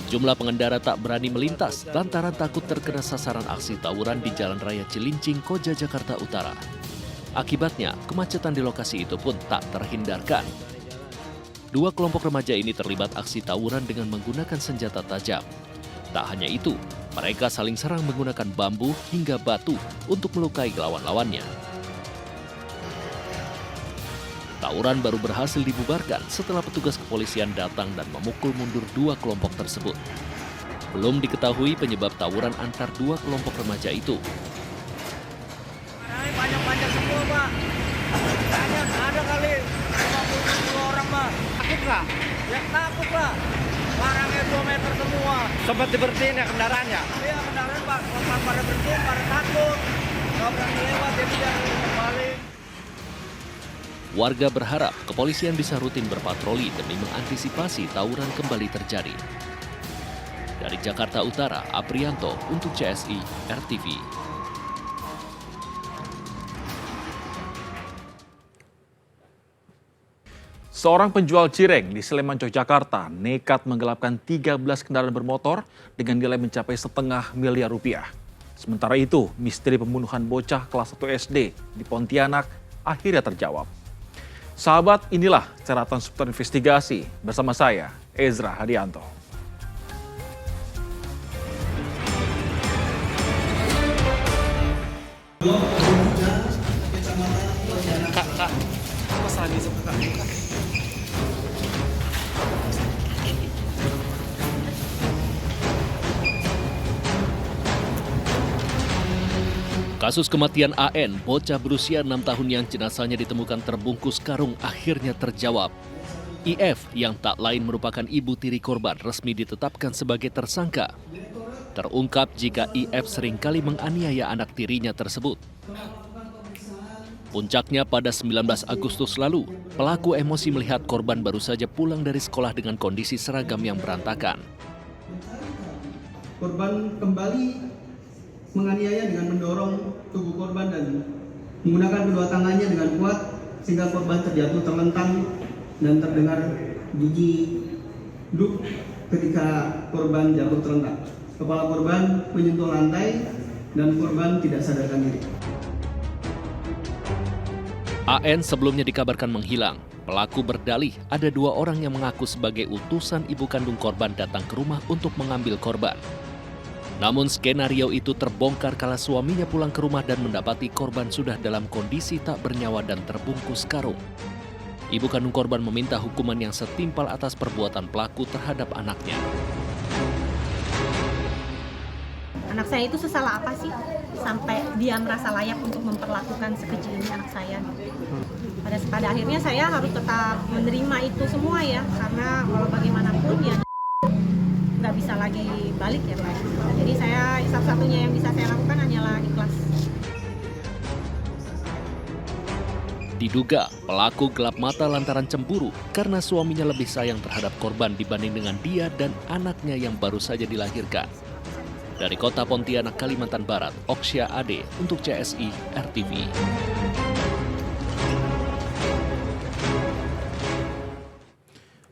Sejumlah pengendara tak berani melintas lantaran takut terkena sasaran aksi tawuran di Jalan Raya Cilincing, Koja, Jakarta Utara. Akibatnya, kemacetan di lokasi itu pun tak terhindarkan. Dua kelompok remaja ini terlibat aksi tawuran dengan menggunakan senjata tajam. Tak hanya itu, mereka saling serang menggunakan bambu hingga batu untuk melukai lawan-lawannya. Tawuran baru berhasil dibubarkan setelah petugas kepolisian datang dan memukul mundur dua kelompok tersebut. Belum diketahui penyebab tawuran antar dua kelompok remaja itu. Banyak semua, Pak. Ada kali 50 orang, Pak. Takut nggak? Ya takut, Pak. Barangnya 2 meter semua. Sempat diberhentiin ya kendaraannya? Iya, kendaraan, Pak. Kalau pada berhentiin, pada takut. Nggak berani lewat, jadi jangan kembali. Warga berharap kepolisian bisa rutin berpatroli demi mengantisipasi tawuran kembali terjadi. Dari Jakarta Utara, Aprianto untuk CSI RTV. Seorang penjual cireng di Sleman, Yogyakarta nekat menggelapkan 13 kendaraan bermotor dengan nilai mencapai setengah miliar rupiah. Sementara itu, misteri pembunuhan bocah kelas 1 SD di Pontianak akhirnya terjawab. Sahabat, inilah catatan seputar investigasi bersama saya, Ezra Hadianto. Kak, masalah di sebelah Kak. Kasus kematian AN, bocah berusia 6 tahun yang jenazahnya ditemukan terbungkus karung akhirnya terjawab. IF yang tak lain merupakan ibu tiri korban resmi ditetapkan sebagai tersangka. Terungkap jika IF seringkali menganiaya anak tirinya tersebut. Puncaknya pada 19 Agustus lalu, pelaku emosi melihat korban baru saja pulang dari sekolah dengan kondisi seragam yang berantakan. Korban kembali menganiaya dengan mendorong tubuh korban dan menggunakan kedua tangannya dengan kuat sehingga korban terjatuh terlentang dan terdengar bunyi duk ketika korban jatuh terlentang. Kepala korban menyentuh lantai dan korban tidak sadarkan diri. AN sebelumnya dikabarkan menghilang. Pelaku berdalih ada 2 orang yang mengaku sebagai utusan ibu kandung korban datang ke rumah untuk mengambil korban. Namun skenario itu terbongkar kala suaminya pulang ke rumah dan mendapati korban sudah dalam kondisi tak bernyawa dan terbungkus karung. Ibu kandung korban meminta hukuman yang setimpal atas perbuatan pelaku terhadap anaknya. Anak saya itu sesalah apa sih sampai dia merasa layak untuk memperlakukan sekeji ini anak saya? Pada akhirnya saya harus tetap menerima itu semua ya, karena kalau bagaimanapun ya nggak bisa lagi balik ya Pak. Jadi saya satu-satunya yang bisa saya lakukan hanyalah ikhlas. Diduga pelaku gelap mata lantaran cemburu karena suaminya lebih sayang terhadap korban dibanding dengan dia dan anaknya yang baru saja dilahirkan. Dari kota Pontianak, Kalimantan Barat, Oksya Ade untuk CSI RTV.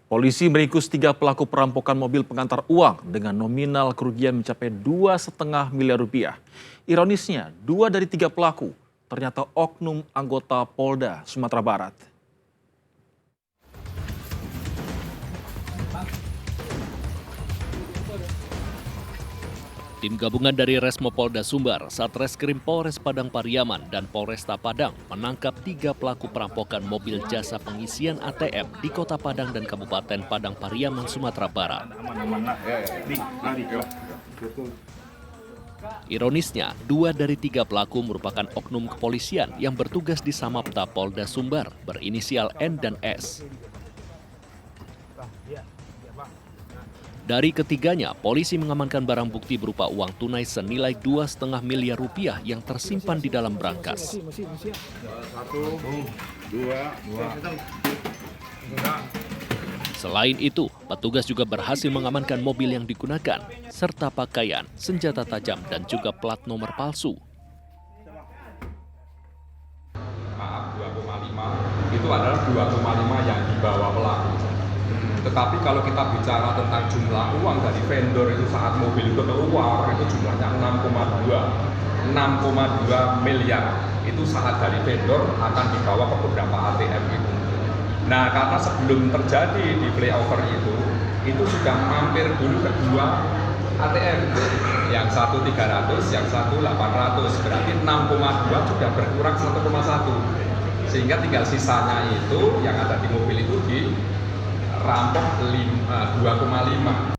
Polisi meringkus 3 pelaku perampokan mobil pengantar uang dengan nominal kerugian mencapai 2,5 miliar rupiah. Ironisnya, 2 dari 3 pelaku ternyata oknum anggota Polda Sumatera Barat. Tim gabungan dari Resmo Polda Sumbar, Satreskrim Polres Padang Pariaman, dan Polresta Padang menangkap 3 pelaku perampokan mobil jasa pengisian ATM di Kota Padang dan Kabupaten Padang Pariaman, Sumatera Barat. Ironisnya, 2 dari 3 pelaku merupakan oknum kepolisian yang bertugas di Samapta Polda Sumbar berinisial N dan S. Dari ketiganya, polisi mengamankan barang bukti berupa uang tunai senilai 2,5 miliar rupiah yang tersimpan di dalam brankas. Selain itu, petugas juga berhasil mengamankan mobil yang digunakan, serta pakaian, senjata tajam, dan juga plat nomor palsu. Maaf, 2,5 itu adalah 2,5 yang dibawa pelaku. Tetapi kalau kita bicara tentang jumlah uang dari vendor itu saat mobil itu keluar, itu jumlahnya 6,2 miliar. Itu saat dari vendor akan dibawa ke beberapa ATM itu. Nah, karena sebelum terjadi di flyover itu sudah mampir dulu ke 2 ATM, yang satu 300, yang satu 800, berarti 6,2 sudah berkurang 1,1, sehingga tinggal sisanya itu yang ada di mobil itu dirampok 2,5.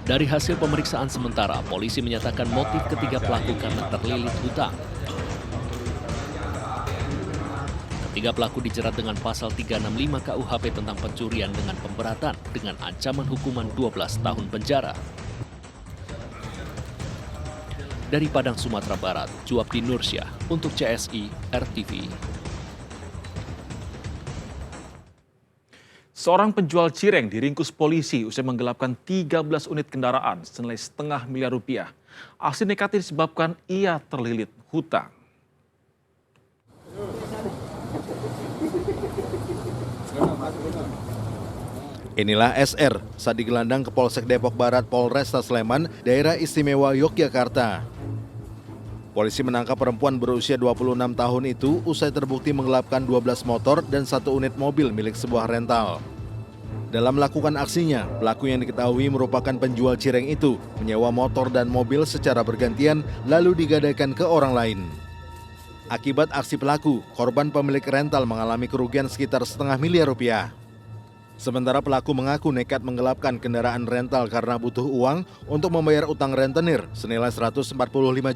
Dari hasil pemeriksaan sementara, polisi menyatakan motif ketiga pelaku karena terlilit hutang. Ketiga pelaku dijerat dengan pasal 365 KUHP tentang pencurian dengan pemberatan dengan ancaman hukuman 12 tahun penjara. Dari Padang, Sumatera Barat, Juwabdi Nursyah untuk CSI RTV. Seorang penjual cireng diringkus polisi usai menggelapkan 13 unit kendaraan senilai setengah miliar rupiah. Aksi nekat disebabkan ia terlilit hutang. Inilah SR saat digelandang ke Polsek Depok Barat Polresta Sleman, Daerah Istimewa Yogyakarta. Polisi menangkap perempuan berusia 26 tahun itu usai terbukti menggelapkan 12 motor dan 1 unit mobil milik sebuah rental. Dalam melakukan aksinya, pelaku yang diketahui merupakan penjual cireng itu menyewa motor dan mobil secara bergantian lalu digadaikan ke orang lain. Akibat aksi pelaku, korban pemilik rental mengalami kerugian sekitar setengah miliar rupiah. Sementara pelaku mengaku nekat menggelapkan kendaraan rental karena butuh uang untuk membayar utang rentenir senilai 145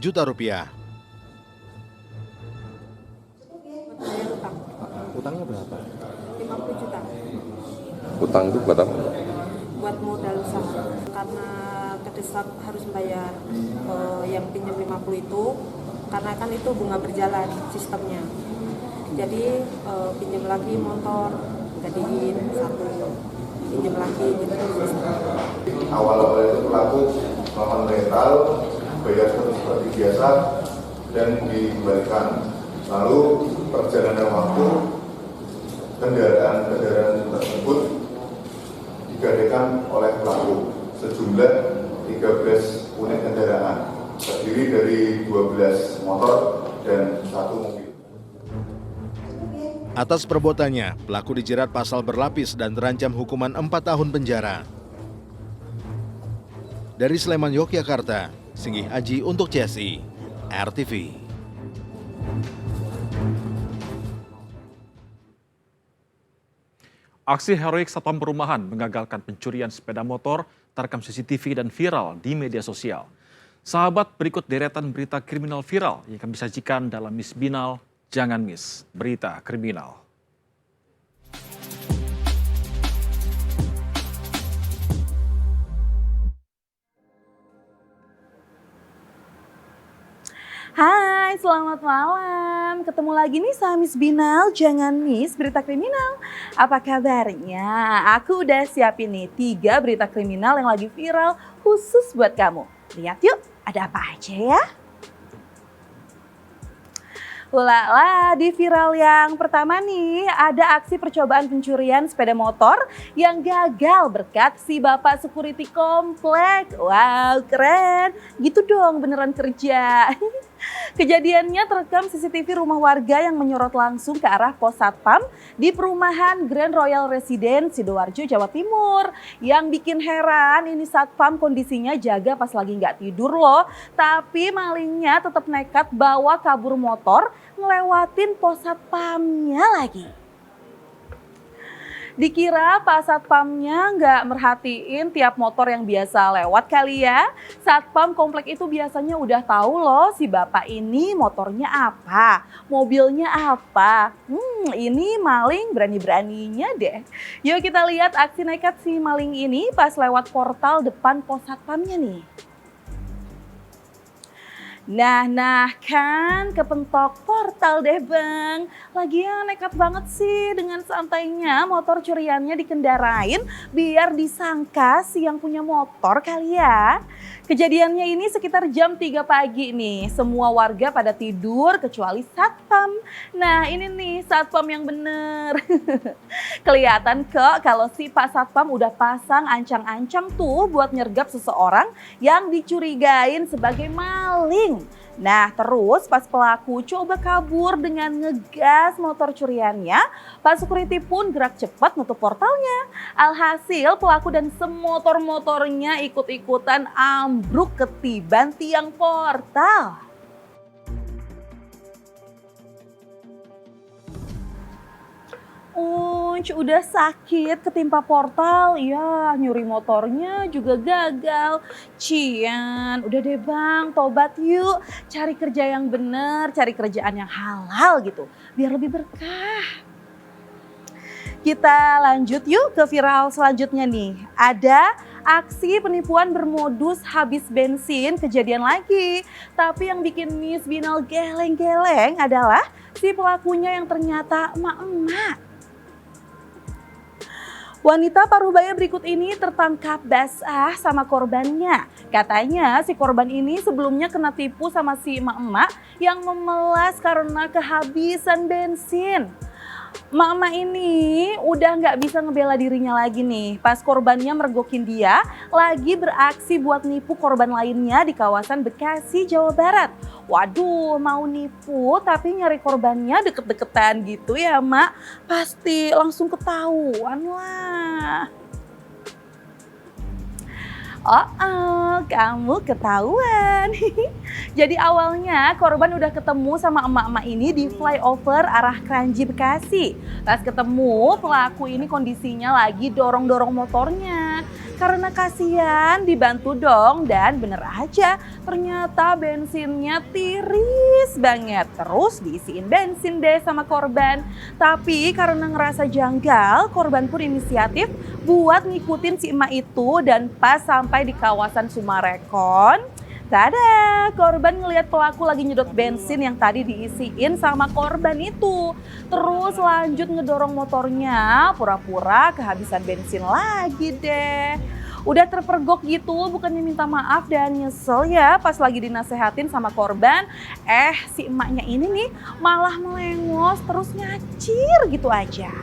juta rupiah. Utangnya berapa? 50 juta. Utang itu buat apa? Buat modal usaha. Karena kedesak harus bayar yang pinjam 50 itu, karena kan itu bunga berjalan sistemnya. Jadi pinjam lagi motor, jadiin 1, pinjam lagi gitu. Awal-awal itu pelaku melakukan rental, bayar seperti biasa dan dikembalikan. Lalu perjalanan waktu kendaraan tersebut digadaikan oleh pelaku sejumlah 13 unit kendaraan, terdiri dari 12 motor dan 1 mobil. Atas perbuatannya, pelaku dijerat pasal berlapis dan terancam hukuman 4 tahun penjara. Dari Sleman, Yogyakarta, Singgih Aji untuk CSI RTV. Aksi heroik Satpam Perumahan mengagalkan pencurian sepeda motor terekam CCTV dan viral di media sosial. Sahabat, berikut deretan berita kriminal viral yang kami sajikan dalam Miss Binal. Jangan miss berita kriminal. Hai, selamat malam. Ketemu lagi nih sama Miss Binal, jangan miss berita kriminal. Apa kabarnya? Aku udah siapin nih 3 berita kriminal yang lagi viral khusus buat kamu. Lihat yuk, ada apa aja ya? Ulala, di viral yang pertama nih, ada aksi percobaan pencurian sepeda motor yang gagal berkat si bapak security komplek. Wow, keren. Gitu dong, beneran kerja. Kejadiannya terekam CCTV rumah warga yang menyorot langsung ke arah pos Satpam di perumahan Grand Royal Residence, Sidoarjo, Jawa Timur. Yang bikin heran, ini Satpam kondisinya jaga pas lagi nggak tidur loh. Tapi malingnya tetap nekat bawa kabur motor ngelewatin pos Satpamnya lagi. Dikira Pak Satpamnya nggak merhatiin tiap motor yang biasa lewat kali ya. Satpam komplek itu biasanya udah tahu loh si bapak ini motornya apa, mobilnya apa. Ini maling berani-beraninya deh. Yuk kita lihat aksi nekat si maling ini pas lewat portal depan pos Satpamnya nih. Nah kan kepentok portal deh bang. Lagian nekat banget sih dengan santainya motor curiannya dikendarain biar disangka si yang punya motor kali ya. Kejadiannya ini sekitar jam 3 pagi nih. Semua warga pada tidur kecuali Satpam. Nah ini nih Satpam yang bener. Kelihatan kok kalau si Pak Satpam udah pasang ancang-ancang tuh buat nyergap seseorang yang dicurigain sebagai maling. Nah terus pas pelaku coba kabur dengan ngegas motor curiannya, Pak Security pun gerak cepat nutup portalnya. Alhasil pelaku dan semotor-motornya ikut-ikutan ambruk ketiban tiang portal. Udah sakit ketimpa portal, ya nyuri motornya juga gagal. Cian, udah deh bang, tobat yuk. Cari kerja yang bener, cari kerjaan yang halal gitu, biar lebih berkah. Kita lanjut yuk ke viral selanjutnya nih. Ada aksi penipuan bermodus habis bensin kejadian lagi. Tapi yang bikin Miss Binal geleng-geleng adalah si pelakunya yang ternyata emak-emak. Wanita paruh baya berikut ini tertangkap basah sama korbannya. Katanya si korban ini sebelumnya kena tipu sama si emak-emak yang memelas karena kehabisan bensin. Emak-emak ini udah nggak bisa ngebela dirinya lagi nih. Pas korbannya mergokin dia, lagi beraksi buat nipu korban lainnya di kawasan Bekasi, Jawa Barat. Waduh, mau nipu tapi nyari korbannya deket-deketan gitu ya, Mak. Pasti langsung ketahuan lah. Kamu ketahuan. Jadi awalnya korban udah ketemu sama emak-emak ini di flyover arah Kranji Bekasi. Pas ketemu, pelaku ini kondisinya lagi dorong-dorong motornya. Karena kasihan dibantu dong, dan bener aja ternyata bensinnya tiris banget. Terus diisiin bensin deh sama korban. Tapi karena ngerasa janggal, korban pun inisiatif buat ngikutin si emak itu, dan pas sampai di kawasan Sumarekon, tada, korban ngelihat pelaku lagi nyedot bensin yang tadi diisiin sama korban itu. Terus lanjut ngedorong motornya, pura-pura kehabisan bensin lagi deh. Udah terpergok gitu, bukannya minta maaf dan nyesel ya pas lagi dinasehatin sama korban. Si emaknya ini nih malah melengos terus ngacir gitu aja.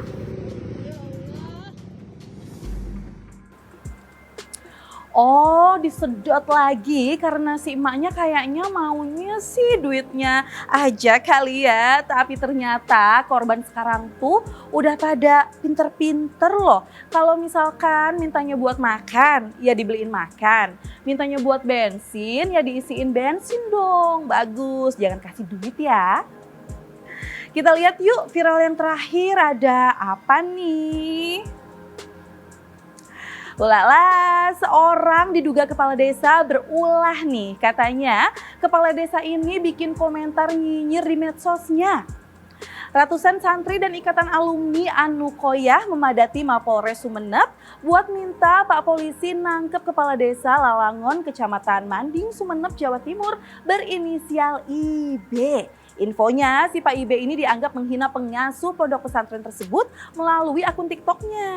Disedot lagi karena si emaknya kayaknya maunya sih duitnya aja kali ya. Tapi ternyata korban sekarang tuh udah pada pinter-pinter loh. Kalau misalkan mintanya buat makan, ya dibeliin makan. Mintanya buat bensin, ya diisiin bensin dong. Bagus, jangan kasih duit ya. Kita lihat yuk viral yang terakhir, ada apa nih? Ulala, seorang diduga kepala desa berulah nih. Katanya kepala desa ini bikin komentar nyinyir di medsosnya. Ratusan santri dan ikatan alumni Anukoyah memadati Mapolres Sumeneb buat minta Pak Polisi nangkep kepala desa Lalangon, Kecamatan Manding, Sumeneb, Jawa Timur berinisial IB. Infonya si Pak IB ini dianggap menghina pengasuh pondok pesantren tersebut melalui akun TikToknya.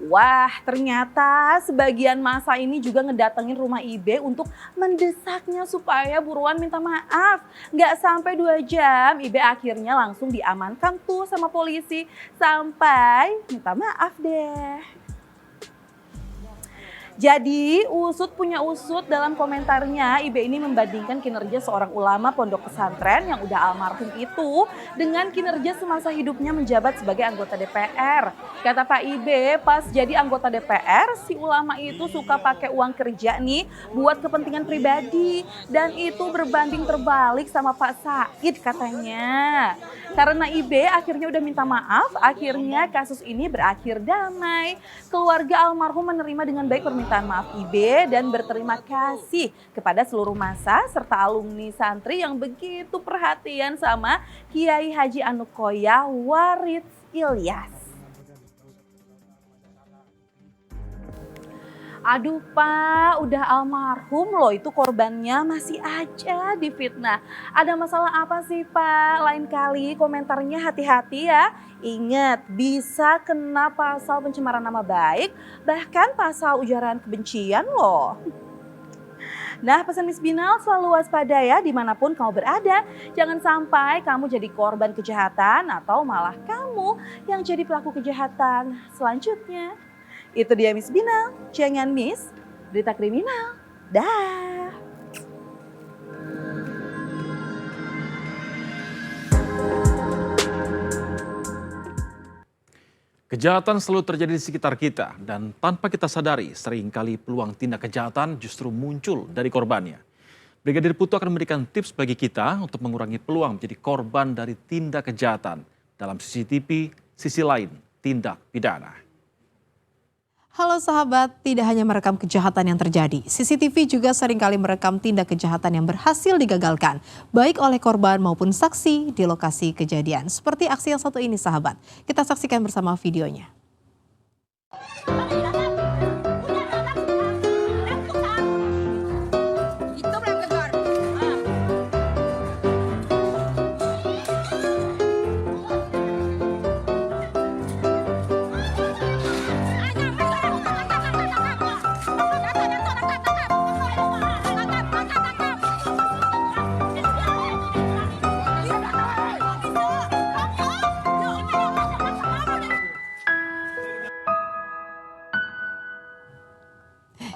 Wah, ternyata sebagian masa ini juga ngedatengin rumah IB untuk mendesaknya supaya buruan minta maaf. Nggak sampai 2 jam, IB akhirnya langsung diamankan tuh sama polisi sampai minta maaf deh. Jadi usut punya usut, dalam komentarnya IB ini membandingkan kinerja seorang ulama pondok pesantren yang udah almarhum itu dengan kinerja semasa hidupnya menjabat sebagai anggota DPR. Kata Pak IB, pas jadi anggota DPR si ulama itu suka pakai uang kerja nih buat kepentingan pribadi, dan itu berbanding terbalik sama Pak Said katanya. Karena IB akhirnya udah minta maaf, akhirnya kasus ini berakhir damai. Keluarga almarhum menerima dengan baik permintaan maaf IB dan berterima kasih kepada seluruh massa serta alumni santri yang begitu perhatian sama Kiai Haji Anukoyah Warid Ilyas. Aduh Pak, udah almarhum loh, itu korbannya masih aja difitnah. Ada masalah apa sih Pak? Lain kali komentarnya hati-hati ya. Ingat, bisa kena pasal pencemaran nama baik, bahkan pasal ujaran kebencian loh. Nah, pesan Miss Binal, selalu waspada ya dimanapun kamu berada. Jangan sampai kamu jadi korban kejahatan atau malah kamu yang jadi pelaku kejahatan selanjutnya. Itu dia Miss Binal, jangan miss berita kriminal. Dah. Kejahatan selalu terjadi di sekitar kita dan tanpa kita sadari seringkali peluang tindak kejahatan justru muncul dari korbannya. Brigadir Putu akan memberikan tips bagi kita untuk mengurangi peluang menjadi korban dari tindak kejahatan. Dalam CCTV, sisi lain tindak pidana. Halo sahabat, tidak hanya merekam kejahatan yang terjadi, CCTV juga seringkali merekam tindak kejahatan yang berhasil digagalkan, baik oleh korban maupun saksi di lokasi kejadian. Seperti aksi yang satu ini sahabat, kita saksikan bersama videonya.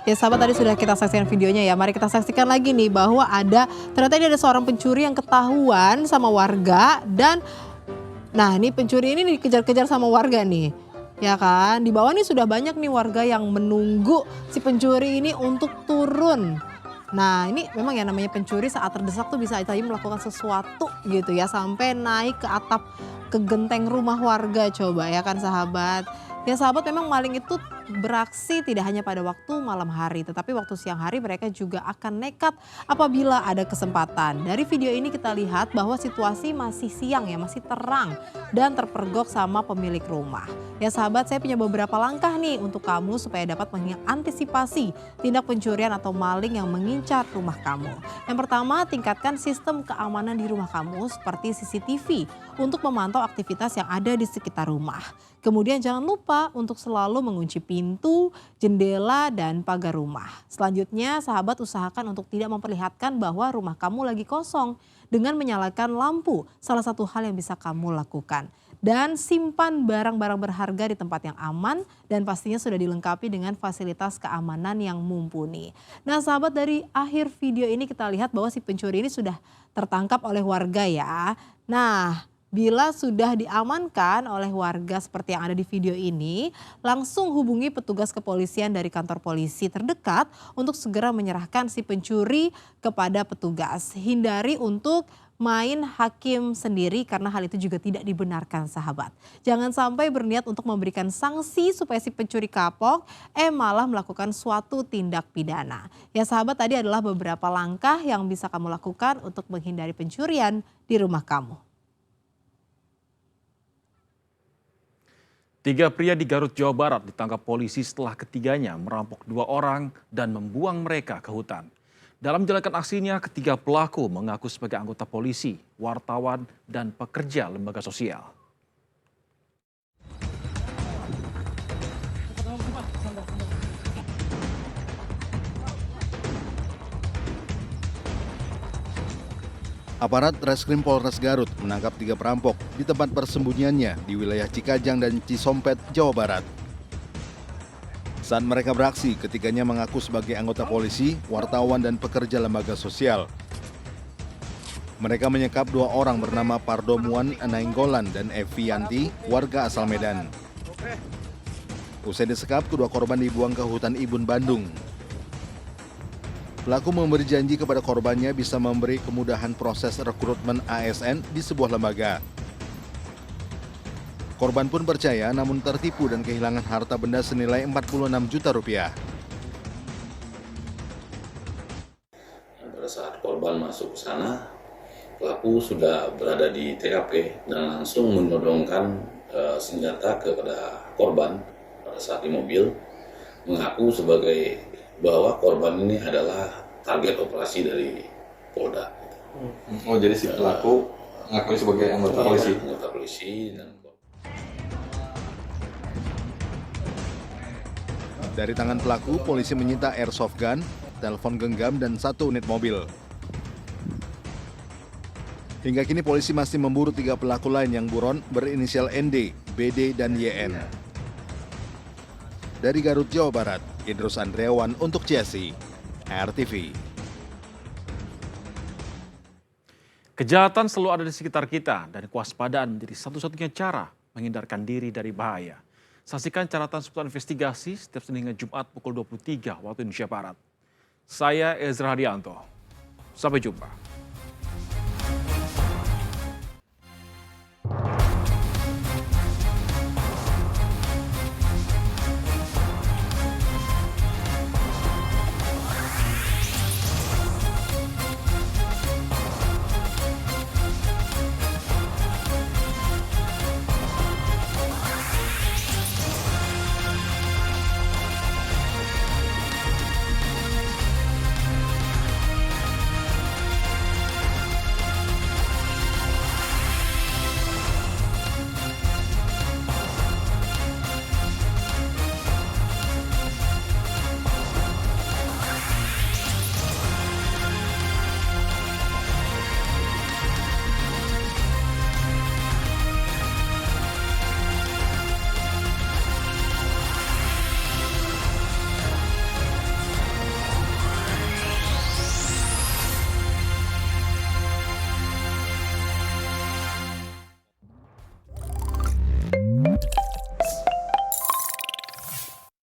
Ya sahabat, tadi sudah kita saksikan videonya ya. Mari kita saksikan lagi nih bahwa ternyata ini ada seorang pencuri yang ketahuan sama warga dan nah ini pencuri ini dikejar-kejar sama warga nih. Ya kan, di bawah nih sudah banyak nih warga yang menunggu si pencuri ini untuk turun. Nah ini memang ya namanya pencuri saat terdesak tuh bisa tadi melakukan sesuatu gitu ya. Sampai naik ke atap, ke genteng rumah warga coba ya kan sahabat. Ya sahabat, memang maling itu beraksi tidak hanya pada waktu malam hari, tetapi waktu siang hari mereka juga akan nekat apabila ada kesempatan. Dari video ini kita lihat bahwa situasi masih siang ya, masih terang dan terpergok sama pemilik rumah. Ya sahabat, saya punya beberapa langkah nih untuk kamu supaya dapat mengantisipasi tindak pencurian atau maling yang mengincar rumah kamu. Yang pertama, tingkatkan sistem keamanan di rumah kamu seperti CCTV untuk memantau aktivitas yang ada di sekitar rumah. Kemudian jangan lupa untuk selalu mengunci pintu, jendela, dan pagar rumah. Selanjutnya sahabat, usahakan untuk tidak memperlihatkan bahwa rumah kamu lagi kosong dengan menyalakan lampu. Salah satu hal yang bisa kamu lakukan. Dan simpan barang-barang berharga di tempat yang aman dan pastinya sudah dilengkapi dengan fasilitas keamanan yang mumpuni. Nah sahabat, dari akhir video ini kita lihat bahwa si pencuri ini sudah tertangkap oleh warga ya. Nah, bila sudah diamankan oleh warga seperti yang ada di video ini, langsung hubungi petugas kepolisian dari kantor polisi terdekat untuk segera menyerahkan si pencuri kepada petugas. Hindari untuk main hakim sendiri karena hal itu juga tidak dibenarkan sahabat. Jangan sampai berniat untuk memberikan sanksi supaya si pencuri kapok, malah melakukan suatu tindak pidana. Ya sahabat, tadi adalah beberapa langkah yang bisa kamu lakukan untuk menghindari pencurian di rumah kamu. 3 pria di Garut, Jawa Barat ditangkap polisi setelah ketiganya merampok 2 orang dan membuang mereka ke hutan. Dalam menjalankan aksinya, ketiga pelaku mengaku sebagai anggota polisi, wartawan, dan pekerja lembaga sosial. Aparat Reskrim Polres Garut menangkap 3 perampok di tempat persembunyiannya di wilayah Cikajang dan Cisompet, Jawa Barat. Saat mereka beraksi, ketiganya mengaku sebagai anggota polisi, wartawan, dan pekerja lembaga sosial. Mereka menyekap 2 orang bernama Pardo Muan Nainggolan dan Evi Yanti, warga asal Medan. Usai disekap, kedua korban dibuang ke hutan Ibun, Bandung. Pelaku memberi janji kepada korbannya bisa memberi kemudahan proses rekrutmen ASN di sebuah lembaga. Korban pun percaya namun tertipu dan kehilangan harta benda senilai 46 juta rupiah. Pada saat korban masuk ke sana, pelaku sudah berada di TKP dan langsung menodongkan senjata kepada korban pada saat di mobil, mengaku sebagai bahwa korban ini adalah target operasi dari Polda. Oh, jadi si pelaku mengakui sebagai anggota polisi? Anggota polisi. Dari tangan pelaku, polisi menyita airsoft gun, telepon genggam, dan 1 unit mobil. Hingga kini polisi masih memburu 3 pelaku lain yang buron berinisial ND, BD, dan YN. Dari Garut, Jawa Barat, Idrus Andriawan untuk CSI, RTV. Kejahatan selalu ada di sekitar kita dan kewaspadaan menjadi satu-satunya cara menghindarkan diri dari bahaya. Saksikan catatan seputar investigasi setiap Senin hingga Jumat pukul 23 waktu Indonesia Barat. Saya Ezra Hadianto. Sampai jumpa.